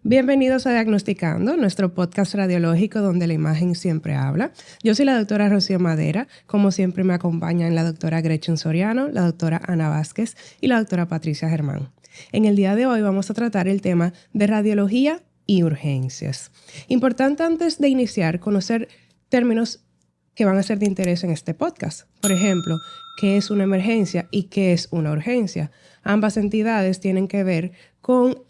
Bienvenidos a Diagnosticando, nuestro podcast radiológico donde la imagen siempre habla. Yo soy la doctora Rocío Madera. Como siempre me acompañan la doctora Gretchen Soriano, la doctora Ana Vázquez y la doctora Patricia Germán. En el día de hoy vamos a tratar el tema de radiología y urgencias. Importante antes de iniciar conocer términos que van a ser de interés en este podcast. Por ejemplo, ¿qué es una emergencia y qué es una urgencia? Ambas entidades tienen que ver con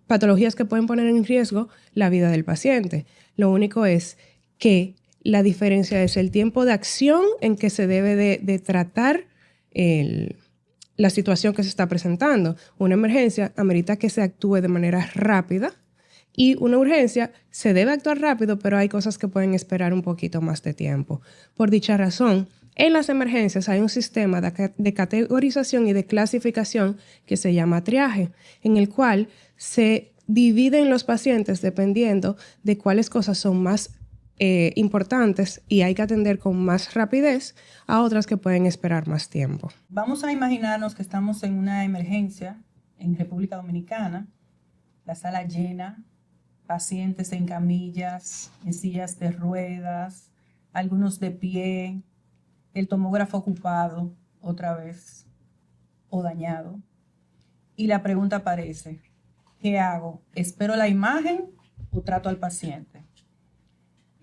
patologías que pueden poner en riesgo la vida del paciente. Lo único es que la diferencia es el tiempo de acción en que se debe de tratar la situación que se está presentando. Una emergencia amerita que se actúe de manera rápida y una urgencia se debe actuar rápido, pero hay cosas que pueden esperar un poquito más de tiempo. Por dicha razón, en las emergencias hay un sistema de categorización y de clasificación que se llama triaje, en el cual se dividen los pacientes dependiendo de cuáles cosas son más importantes y hay que atender con más rapidez a otras que pueden esperar más tiempo. Vamos a imaginarnos que estamos en una emergencia en República Dominicana, la sala llena, pacientes en camillas, en sillas de ruedas, algunos de pie, el tomógrafo ocupado otra vez o dañado. Y la pregunta aparece, ¿qué hago? ¿Espero la imagen o trato al paciente?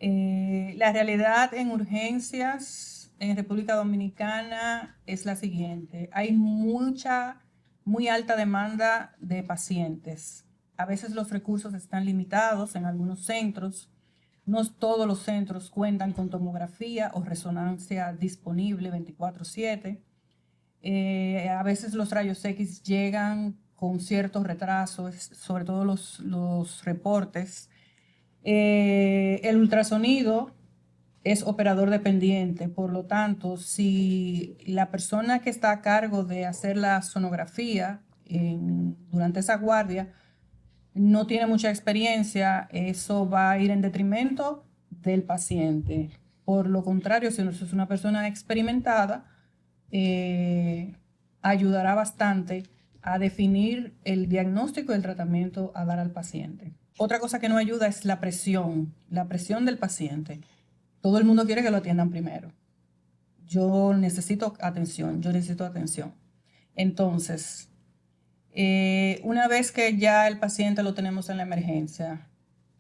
La realidad en urgencias en República Dominicana es la siguiente. Hay muy alta demanda de pacientes. A veces los recursos están limitados en algunos centros. No todos los centros cuentan con tomografía o resonancia disponible 24/7. A veces los rayos X llegan con ciertos retrasos, sobre todo los reportes. El ultrasonido es operador dependiente, por lo tanto, si la persona que está a cargo de hacer la sonografía durante esa guardia no tiene mucha experiencia, eso va a ir en detrimento del paciente. Por lo contrario, si es una persona experimentada, ayudará bastante a definir el diagnóstico y el tratamiento a dar al paciente. Otra cosa que no ayuda es la presión del paciente. Todo el mundo quiere que lo atiendan primero. Yo necesito atención. Entonces, una vez que ya el paciente lo tenemos en la emergencia,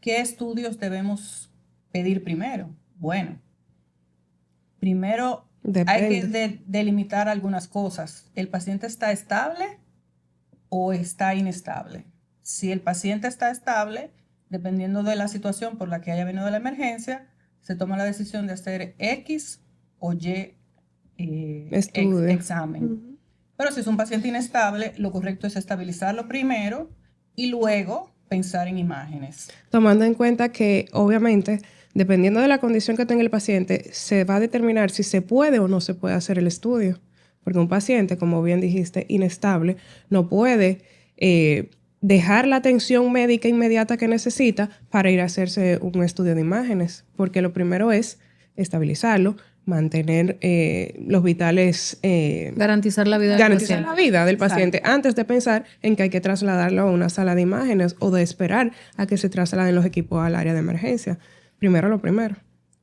¿qué estudios debemos pedir primero? Bueno, primero hay que delimitar algunas cosas. ¿El paciente está estable o está inestable? Si el paciente está estable, dependiendo de la situación por la que haya venido de la emergencia, se toma la decisión de hacer X o Y examen. Uh-huh. Pero si es un paciente inestable, lo correcto es estabilizarlo primero y luego pensar en imágenes. Tomando en cuenta que, obviamente, dependiendo de la condición que tenga el paciente, se va a determinar si se puede o no se puede hacer el estudio. Porque un paciente, como bien dijiste, inestable, no puede dejar la atención médica inmediata que necesita para ir a hacerse un estudio de imágenes. Porque lo primero es estabilizarlo, mantener los vitales... garantizar la vida del paciente. Exacto. Antes de pensar en que hay que trasladarlo a una sala de imágenes o de esperar a que se trasladen los equipos al área de emergencia. Primero lo primero.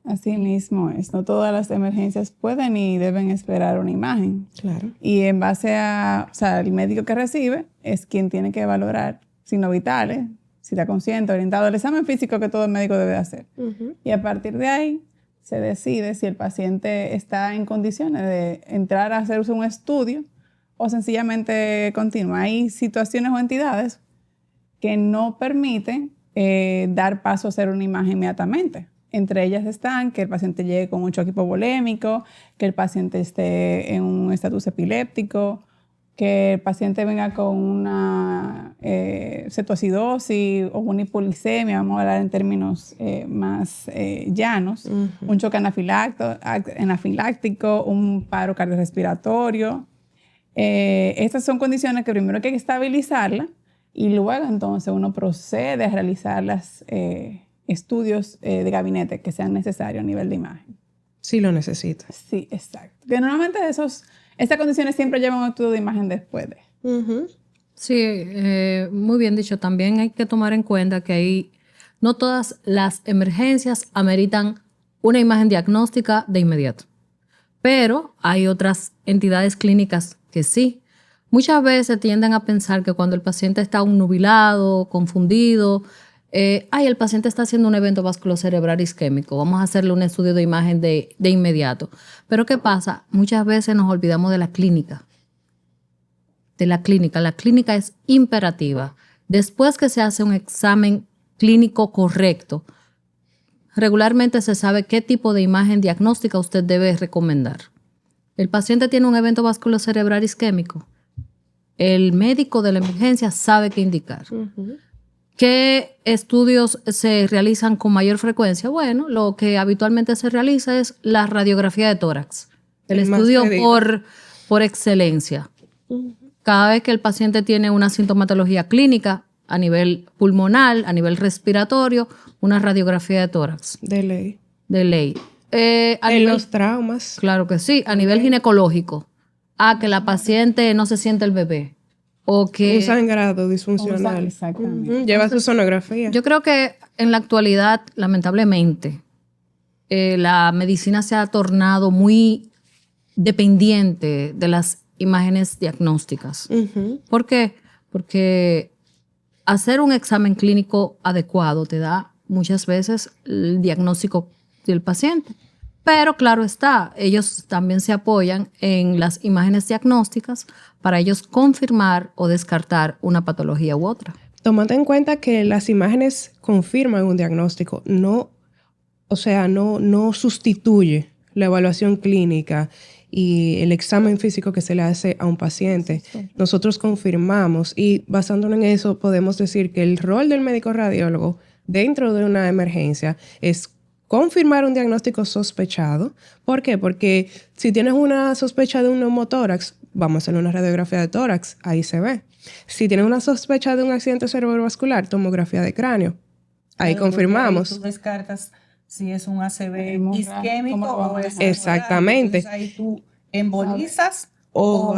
Así mismo es. No todas las emergencias pueden y deben esperar una imagen. Claro. Y en base a... O sea, el médico que recibe es quien tiene que valorar signos vitales, si está consciente, orientado, el examen físico que todo médico debe hacer. Uh-huh. Y a partir de ahí se decide si el paciente está en condiciones de entrar a hacerse un estudio o sencillamente continúa. Hay situaciones o entidades que no permiten dar paso a hacer una imagen inmediatamente. Entre ellas están que el paciente llegue con un choque hipovolémico, que el paciente esté en un estatus epiléptico, que el paciente venga con una cetoacidosis o una hipoglicemia, vamos a hablar en términos más llanos, uh-huh. Un choque anafiláctico, un paro cardiorrespiratorio. Estas son condiciones que primero hay que estabilizarlas y luego entonces uno procede a realizar los estudios de gabinete que sean necesarios a nivel de imagen. Sí lo necesita. Sí, exacto. Que normalmente estas condiciones siempre llevan un estudio de imagen después de. Uh-huh. Sí, muy bien dicho. También hay que tomar en cuenta que no todas las emergencias ameritan una imagen diagnóstica de inmediato, pero hay otras entidades clínicas que sí. Muchas veces tienden a pensar que cuando el paciente está nubilado, confundido, el paciente está haciendo un evento vasculocerebral isquémico, vamos a hacerle un estudio de imagen de inmediato. Pero ¿qué pasa? Muchas veces nos olvidamos de la clínica. La clínica es imperativa. Después que se hace un examen clínico correcto, regularmente se sabe qué tipo de imagen diagnóstica usted debe recomendar. El paciente tiene un evento vasculocerebral isquémico. El médico de la emergencia sabe qué indicar. ¿Qué estudios se realizan con mayor frecuencia? Bueno, lo que habitualmente se realiza es la radiografía de tórax, el estudio por excelencia. Cada vez que el paciente tiene una sintomatología clínica a nivel pulmonar, a nivel respiratorio, una radiografía de tórax. De ley. De ley. Los traumas. Claro que sí. A nivel ginecológico. Que la paciente no se siente el bebé. O que... Un sangrado disfuncional. Exactamente. Lleva su sonografía. Yo creo que en la actualidad, lamentablemente, la medicina se ha tornado muy dependiente de las imágenes diagnósticas. ¿Por qué? Porque hacer un examen clínico adecuado te da muchas veces el diagnóstico del paciente. Pero claro está, ellos también se apoyan en las imágenes diagnósticas para ellos confirmar o descartar una patología u otra. Tomando en cuenta que las imágenes confirman un diagnóstico, no sustituye la evaluación clínica y el examen físico que se le hace a un paciente. Sí. Nosotros confirmamos y basándonos en eso podemos decir que el rol del médico radiólogo dentro de una emergencia es confirmar un diagnóstico sospechado. ¿Por qué? Porque si tienes una sospecha de un neumotórax, vamos a hacerle una radiografía de tórax, ahí se ve. Si tienes una sospecha de un accidente cerebrovascular, tomografía de cráneo, ahí confirmamos. Tú descartas si es un ACV isquémico o es exactamente. Entonces ahí tú embolizas o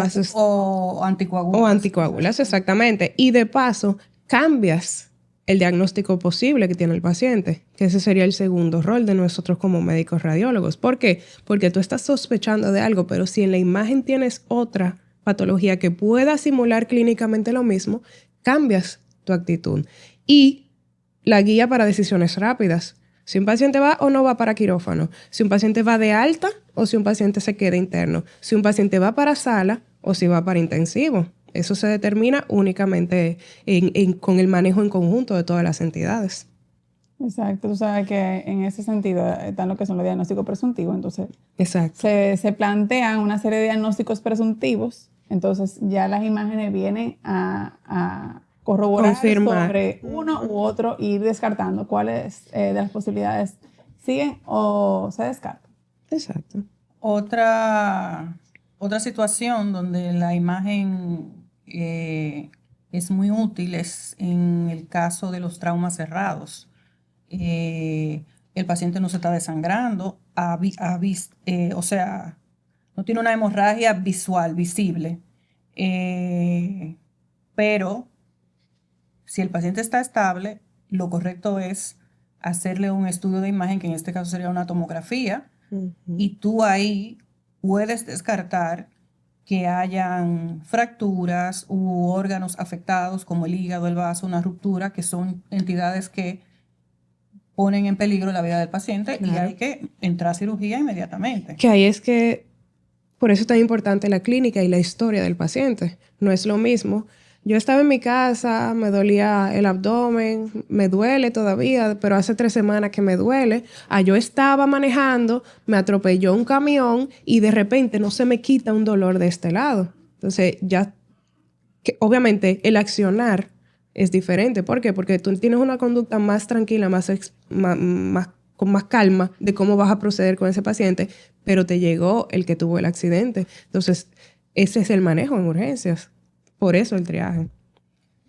anticoagulas. O anticoagulas, exactamente. Y de paso, cambias el diagnóstico posible que tiene el paciente, que ese sería el segundo rol de nosotros como médicos radiólogos. ¿Por qué? Porque tú estás sospechando de algo, pero si en la imagen tienes otra patología que pueda simular clínicamente lo mismo, cambias tu actitud. Y la guía para decisiones rápidas. Si un paciente va o no va para quirófano, si un paciente va de alta o si un paciente se queda interno, si un paciente va para sala o si va para intensivo. Eso se determina únicamente con el manejo en conjunto de todas las entidades. Exacto. Tú sabes que en ese sentido están lo que son los diagnósticos presuntivos. Entonces, exacto. Se plantean una serie de diagnósticos presuntivos. Entonces, ya las imágenes vienen a corroborar sobre uno u otro e ir descartando cuáles de las posibilidades siguen o se descartan. Exacto. Otra situación donde la imagen es muy útil es en el caso de los traumas cerrados. El paciente no se está desangrando, o sea, no tiene una hemorragia visual, visible, pero si el paciente está estable, lo correcto es hacerle un estudio de imagen, que en este caso sería una tomografía, y tú ahí puedes descartar que hayan fracturas u órganos afectados como el hígado, el vaso, una ruptura, que son entidades que ponen en peligro la vida del paciente. Claro. Y hay que entrar a cirugía inmediatamente. Que ahí es que, por eso es tan importante la clínica y la historia del paciente. No es lo mismo. Yo estaba en mi casa, me dolía el abdomen, me duele todavía, pero hace 3 semanas que me duele. Yo estaba manejando, me atropelló un camión y de repente no se me quita un dolor de este lado. Entonces ya, obviamente el accionar es diferente. ¿Por qué? Porque tú tienes una conducta más tranquila, con más calma de cómo vas a proceder con ese paciente, pero te llegó el que tuvo el accidente. Entonces ese es el manejo en urgencias. Por eso el triaje.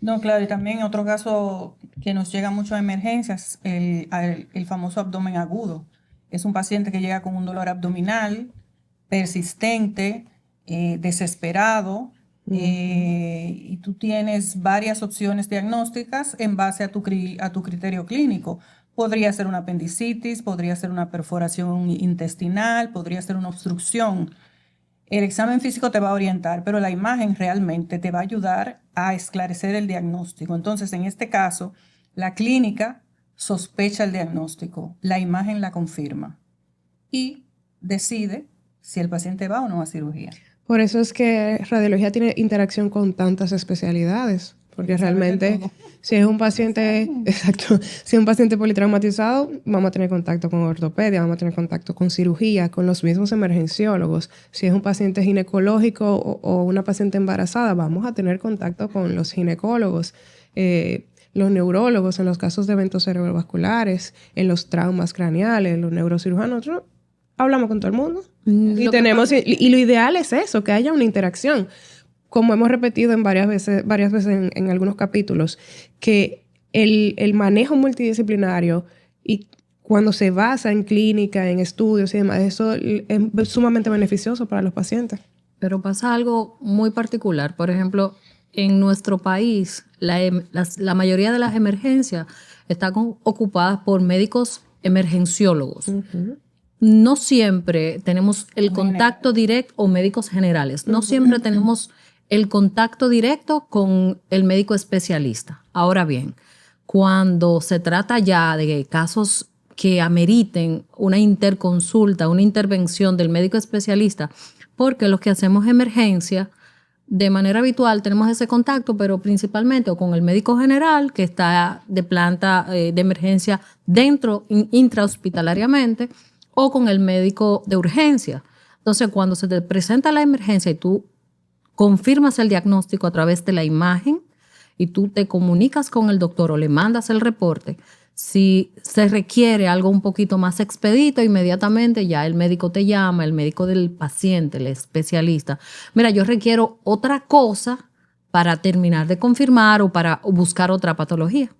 No, claro, y también otro caso que nos llega mucho a emergencias, el famoso abdomen agudo. Es un paciente que llega con un dolor abdominal persistente, desesperado, y tú tienes varias opciones diagnósticas en base a tu criterio clínico. Podría ser una apendicitis, podría ser una perforación intestinal, podría ser una obstrucción. El examen físico te va a orientar, pero la imagen realmente te va a ayudar a esclarecer el diagnóstico. Entonces, en este caso, la clínica sospecha el diagnóstico, la imagen la confirma y decide si el paciente va o no a cirugía. Por eso es que radiología tiene interacción con tantas especialidades, porque realmente si es un paciente, exacto, si es un paciente politraumatizado, vamos a tener contacto con ortopedia, vamos a tener contacto con cirugía, con los mismos emergenciólogos. Si es un paciente ginecológico o una paciente embarazada, vamos a tener contacto con los ginecólogos, los neurólogos en los casos de eventos cerebrovasculares, en los traumas craneales, los neurocirujanos. Nosotros hablamos con todo el mundo. Y lo ideal es eso, que haya una interacción. Como hemos repetido en varias veces en algunos capítulos, que el manejo multidisciplinario y cuando se basa en clínica, en estudios y demás, eso es sumamente beneficioso para los pacientes. Pero pasa algo muy particular. Por ejemplo, en nuestro país, la mayoría de las emergencias están ocupadas por médicos emergenciólogos. Uh-huh. No siempre tenemos el contacto directo, o médicos generales, no siempre tenemos el contacto directo con el médico especialista. Ahora bien, cuando se trata ya de casos que ameriten una interconsulta, una intervención del médico especialista, porque los que hacemos emergencia, de manera habitual tenemos ese contacto, pero principalmente o con el médico general, que está de planta de emergencia dentro, intrahospitalariamente, o con el médico de urgencia. Entonces, cuando se te presenta la emergencia y tú confirmas el diagnóstico a través de la imagen y tú te comunicas con el doctor o le mandas el reporte, si se requiere algo un poquito más expedito, inmediatamente ya el médico te llama, el médico del paciente, el especialista. Mira, yo requiero otra cosa para terminar de confirmar o para buscar otra patología.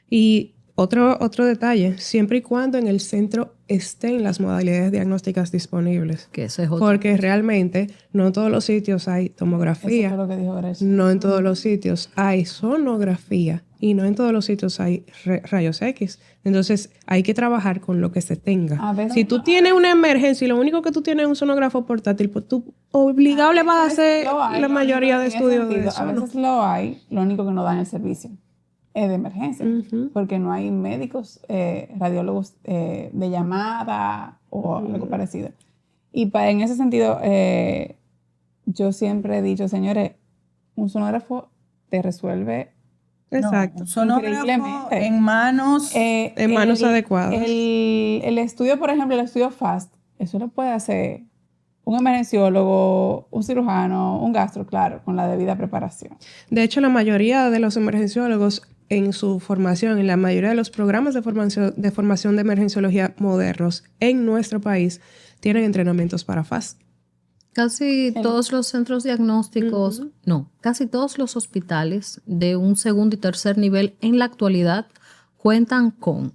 Y otro detalle, siempre y cuando en el centro estén las modalidades diagnósticas disponibles. Que ese es otro. Porque realmente no en todos los sitios hay tomografía. Eso fue lo que dijo Gretchen. No en todos los sitios hay sonografía. Y no en todos los sitios hay rayos X. Entonces hay que trabajar con lo que se tenga. Si tú tienes una emergencia y lo único que tú tienes es un sonógrafo portátil, pues tú obligado le vas a hacer la mayoría de estudios de eso. A veces lo hay, lo único que no dan el servicio es de emergencia, porque no hay médicos, radiólogos de llamada o algo parecido. Y en ese sentido, yo siempre he dicho, señores, un sonógrafo te resuelve. Exacto. No, sonógrafo en manos adecuadas. El estudio, por ejemplo, el estudio FAST, eso lo puede hacer un emergenciólogo, un cirujano, un gastro, claro, con la debida preparación. De hecho, la mayoría de los emergenciólogos en su formación, en la mayoría de los programas de formación de emergenciología modernos en nuestro país, tienen entrenamientos para FAST. Casi todos los centros diagnósticos, casi todos los hospitales de un segundo y tercer nivel en la actualidad cuentan con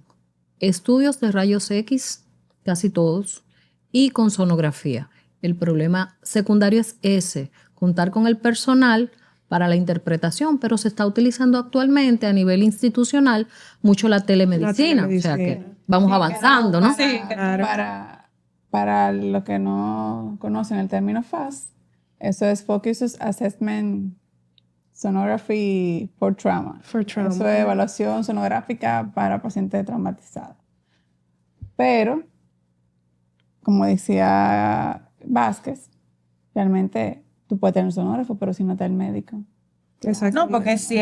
estudios de rayos X, casi todos, y con sonografía. El problema secundario es ese, contar con el personal para la interpretación, pero se está utilizando actualmente a nivel institucional mucho la telemedicina. O sea que vamos avanzando, ¿no? Sí, para los que no conocen el término FAST, eso es Focused Assessment Sonography for Trauma. Eso es evaluación sonográfica para pacientes traumatizados. Pero, como decía Vázquez, realmente tú puedes tener un sonógrafo, pero si no está el médico. Exacto. No, porque si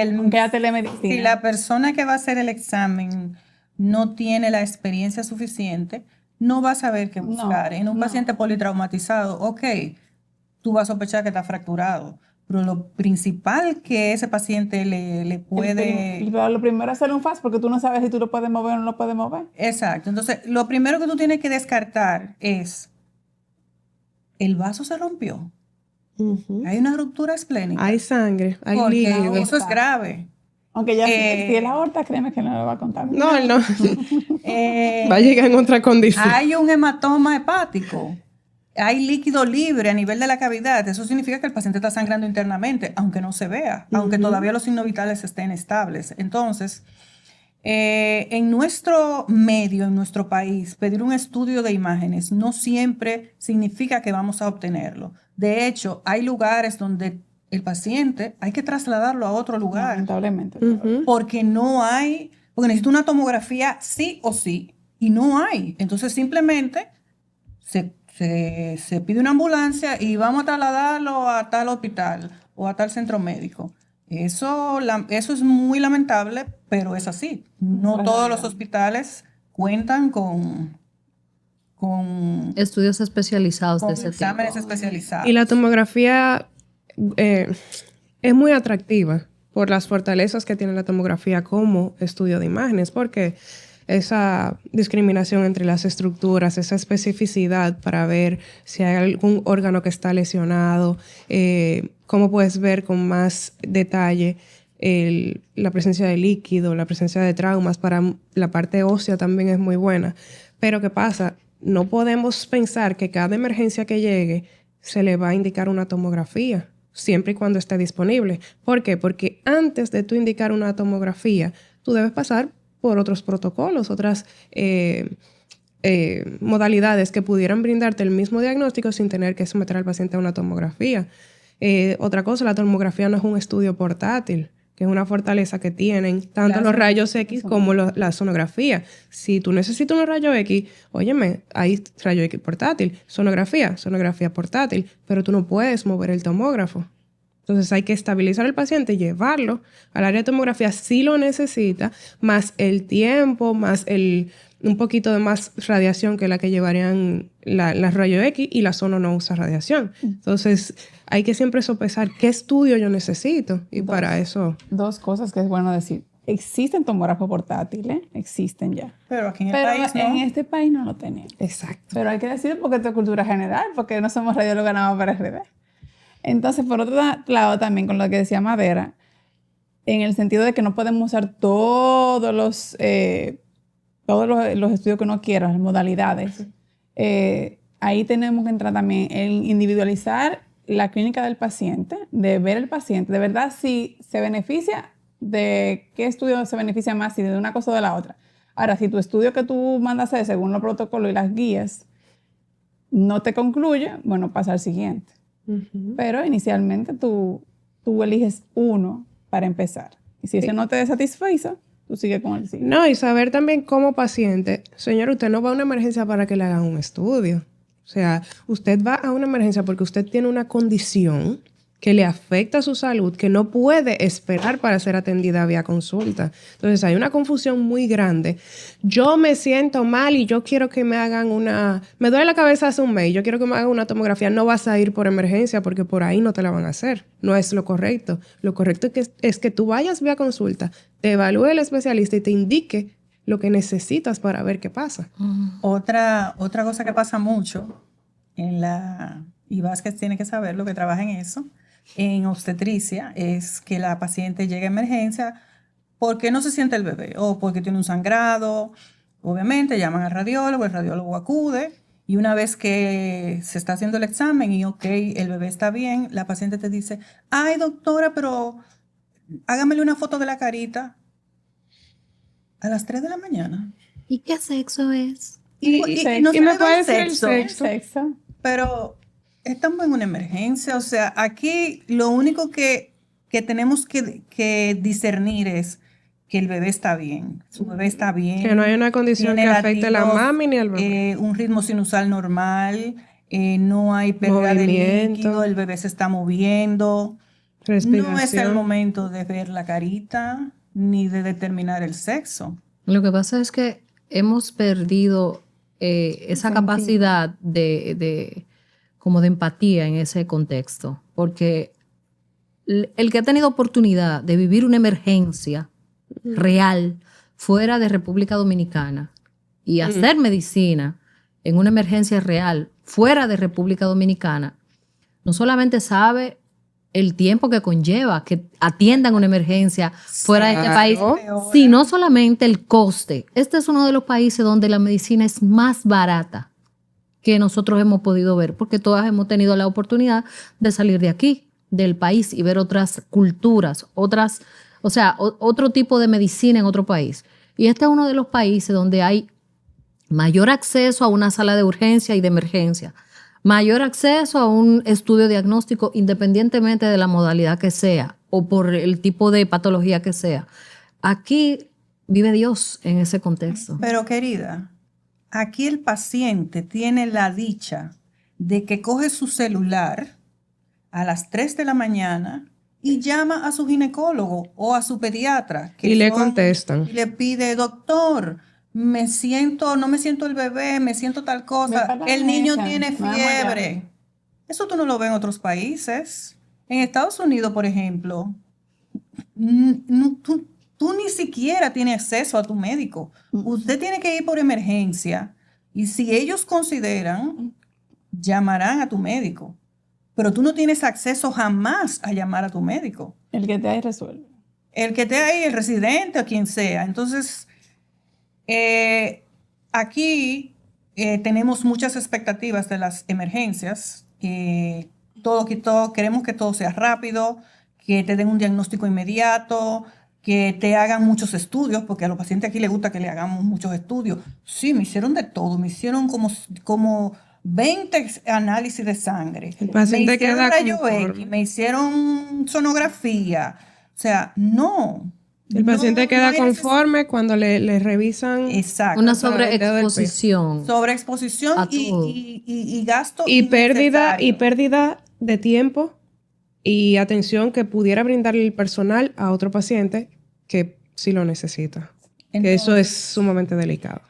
la persona que va a hacer el examen no tiene la experiencia suficiente, no va a saber qué buscar. En un paciente politraumatizado, tú vas a sospechar que está fracturado, pero lo principal que ese paciente le puede... Lo primero es hacer un FAST porque tú no sabes si tú lo puedes mover o no lo puedes mover. Exacto. Entonces, lo primero que tú tienes que descartar es, ¿el vaso se rompió? Hay una ruptura esplénica. Hay sangre, hay líquido. Eso es grave. Aunque ya si es la aorta, créeme que no lo va a contar. No. Va a llegar en otra condición. Hay un hematoma hepático. hay líquido libre a nivel de la cavidad, eso significa que el paciente está sangrando internamente, aunque no se vea, aunque todavía los signos vitales estén estables. Entonces, en nuestro medio, en nuestro país, pedir un estudio de imágenes no siempre significa que vamos a obtenerlo. De hecho, hay lugares donde el paciente hay que trasladarlo a otro lugar. Lamentablemente. Porque necesita una tomografía sí o sí, y no hay. Entonces, simplemente se pide una ambulancia y vamos a trasladarlo a tal hospital o a tal centro médico. Eso es muy lamentable, pero es así. No todos los hospitales cuentan con estudios especializados de ese exámenes tipo. especializados. Y la tomografía es muy atractiva por las fortalezas que tiene la tomografía como estudio de imágenes, porque esa discriminación entre las estructuras, esa especificidad para ver si hay algún órgano que está lesionado, cómo puedes ver con más detalle la presencia de líquido, la presencia de traumas, para la parte ósea también es muy buena. Pero ¿qué pasa? No podemos pensar que cada emergencia que llegue se le va a indicar una tomografía, siempre y cuando esté disponible. ¿Por qué? Porque antes de tú indicar una tomografía, tú debes pasar por otros protocolos, otras modalidades que pudieran brindarte el mismo diagnóstico sin tener que someter al paciente a una tomografía. Otra cosa, la tomografía no es un estudio portátil, que es una fortaleza que tienen tanto los rayos X como la sonografía. Si tú necesitas un rayo X, óyeme, hay rayo X portátil, sonografía portátil, pero tú no puedes mover el tomógrafo. Entonces hay que estabilizar al paciente, llevarlo al área de tomografía si lo necesita, más el tiempo, más un poquito de más radiación que la que llevarían las rayos X, y la sono no usa radiación. Entonces hay que siempre sopesar qué estudio yo necesito, y para eso... Dos cosas que es bueno decir. Existen tomógrafos portátiles, existen ya. Pero aquí en el país no. En este país no lo tenemos. Exacto. Pero hay que decir porque esto es cultura general, porque no somos radiólogos nada más para RD. Entonces, por otro lado, también con lo que decía Madera, en el sentido de que no podemos usar todos los estudios que uno quiera, las modalidades. Ahí tenemos que entrar también en individualizar la clínica del paciente, de ver el paciente, de verdad si se beneficia, de qué estudio se beneficia más, si de una cosa o de la otra. Ahora, si tu estudio que tú mandas a hacer según los protocolos y las guías no te concluye, bueno, pasa al siguiente. Pero inicialmente tú eliges uno para empezar. Y si ese no te satisface, tú sigues con el siguiente. No, y saber también como paciente, señor, usted no va a una emergencia para que le hagan un estudio. O sea, usted va a una emergencia porque usted tiene una condición que le afecta a su salud, que no puede esperar para ser atendida vía consulta. Entonces hay una confusión muy grande. Yo me siento mal y yo quiero que me hagan me duele la cabeza hace un mes, yo quiero que me hagan una tomografía. No vas a ir por emergencia porque por ahí no te la van a hacer. No es lo correcto. Lo correcto es que tú vayas vía consulta, te evalúe el especialista y te indique lo que necesitas para ver qué pasa. Otra cosa que pasa mucho y Vázquez tiene que saber lo que trabaja en eso, en obstetricia, es que la paciente llega a emergencia porque no se siente el bebé o porque tiene un sangrado. Obviamente llaman al radiólogo, el radiólogo acude y una vez que se está haciendo el examen y ok, el bebé está bien, la paciente te dice, ay doctora, pero hágamele una foto de la carita a las 3 de la mañana. ¿Y qué sexo es? Y no me puede decir decir el sexo. Pero estamos en una emergencia, o sea, aquí lo único que tenemos que discernir es que el bebé está bien, su bebé está bien. Que no hay una condición que afecte a la mami ni al bebé. Un ritmo sinusal normal, no hay pérdida de líquido, el bebé se está moviendo. No es el momento de ver la carita ni de determinar el sexo. Lo que pasa es que hemos perdido esa capacidad de como de empatía en ese contexto, porque el que ha tenido oportunidad de vivir una emergencia real fuera de República Dominicana y hacer medicina en una emergencia real fuera de República Dominicana, no solamente sabe el tiempo que conlleva que atiendan una emergencia fuera de este país, sino solamente el coste. Este es uno de los países donde la medicina es más barata que nosotros hemos podido ver, porque todas hemos tenido la oportunidad de salir de aquí, del país, y ver otras culturas, otro tipo de medicina en otro país. Y este es uno de los países donde hay mayor acceso a una sala de urgencia y de emergencia, mayor acceso a un estudio diagnóstico independientemente de la modalidad que sea o por el tipo de patología que sea. Aquí vive Dios en ese contexto. Pero querida, aquí el paciente tiene la dicha de que coge su celular a las 3 de la mañana y llama a su ginecólogo o a su pediatra. Y le contestan. Y le pide, doctor, no me siento el bebé, me siento tal cosa, el niño tiene fiebre. Eso tú no lo ves en otros países. En Estados Unidos, por ejemplo, tú ni siquiera tienes acceso a tu médico. Usted tiene que ir por emergencia y si ellos consideran, llamarán a tu médico. Pero tú no tienes acceso jamás a llamar a tu médico. El que esté ahí resuelve. El que esté ahí, el residente o quien sea. Entonces, aquí tenemos muchas expectativas de las emergencias. Queremos que todo sea rápido, que te den un diagnóstico inmediato, que te hagan muchos estudios, porque a los pacientes aquí les gusta que le hagamos muchos estudios. Sí, me hicieron de todo, me hicieron como 20 análisis de sangre. El paciente queda rayo conforme. X, me hicieron sonografía. O sea, no. El paciente queda hay conforme cuando le revisan. Exacto. Una dedo del pie. sobreexposición. Sobreexposición a todo. y gasto Y pérdida innecesario. de tiempo y atención que pudiera brindarle el personal a otro paciente que sí lo necesita. Que eso es sumamente delicado.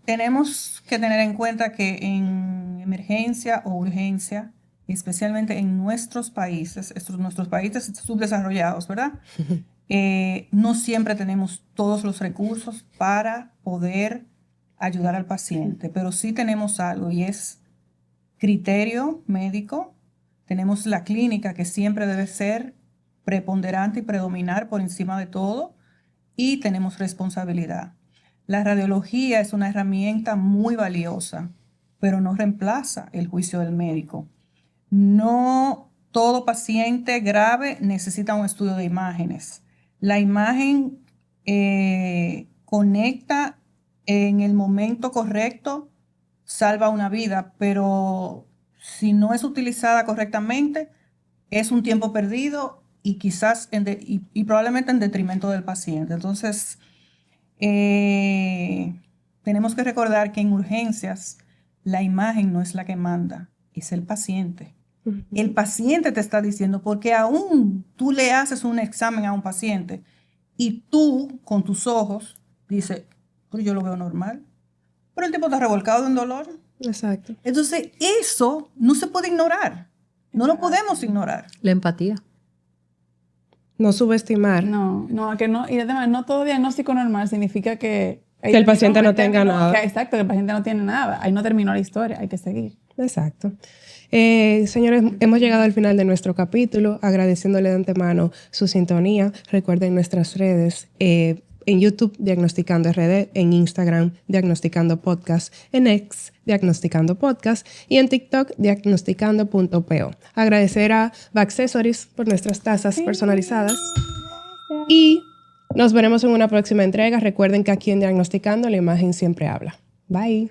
Tenemos que tener en cuenta que en emergencia o urgencia, especialmente en nuestros países subdesarrollados, ¿verdad? No siempre tenemos todos los recursos para poder ayudar al paciente, pero sí tenemos algo y es criterio médico. Tenemos la clínica que siempre debe ser preponderante y predominar por encima de todo y tenemos responsabilidad. La radiología es una herramienta muy valiosa, pero no reemplaza el juicio del médico. No todo paciente grave necesita un estudio de imágenes. La imagen conecta en el momento correcto, salva una vida, pero si no es utilizada correctamente, es un tiempo perdido y quizás y probablemente en detrimento del paciente. Entonces, tenemos que recordar que en urgencias la imagen no es la que manda, es el paciente. El paciente te está diciendo, porque aún tú le haces un examen a un paciente y tú con tus ojos dices, pero yo lo veo normal, pero el tipo está revolcado de un dolor. Exacto. Entonces eso no se puede ignorar, no lo podemos ignorar. La empatía. No subestimar. No, que no. Y además, no todo diagnóstico normal significa que el paciente no tenga nada. Exacto, que el paciente no tiene nada. Ahí no terminó la historia, hay que seguir. Exacto. Señores, hemos llegado al final de nuestro capítulo, agradeciéndole de antemano su sintonía. Recuerden nuestras redes, en YouTube, Diagnosticando RD, en Instagram, Diagnosticando Podcast, en X, Diagnosticando Podcast y en TikTok, diagnosticando.po. Agradecer a Vaccessories por nuestras tazas personalizadas. Y nos veremos en una próxima entrega. Recuerden que aquí en Diagnosticando la imagen siempre habla. Bye.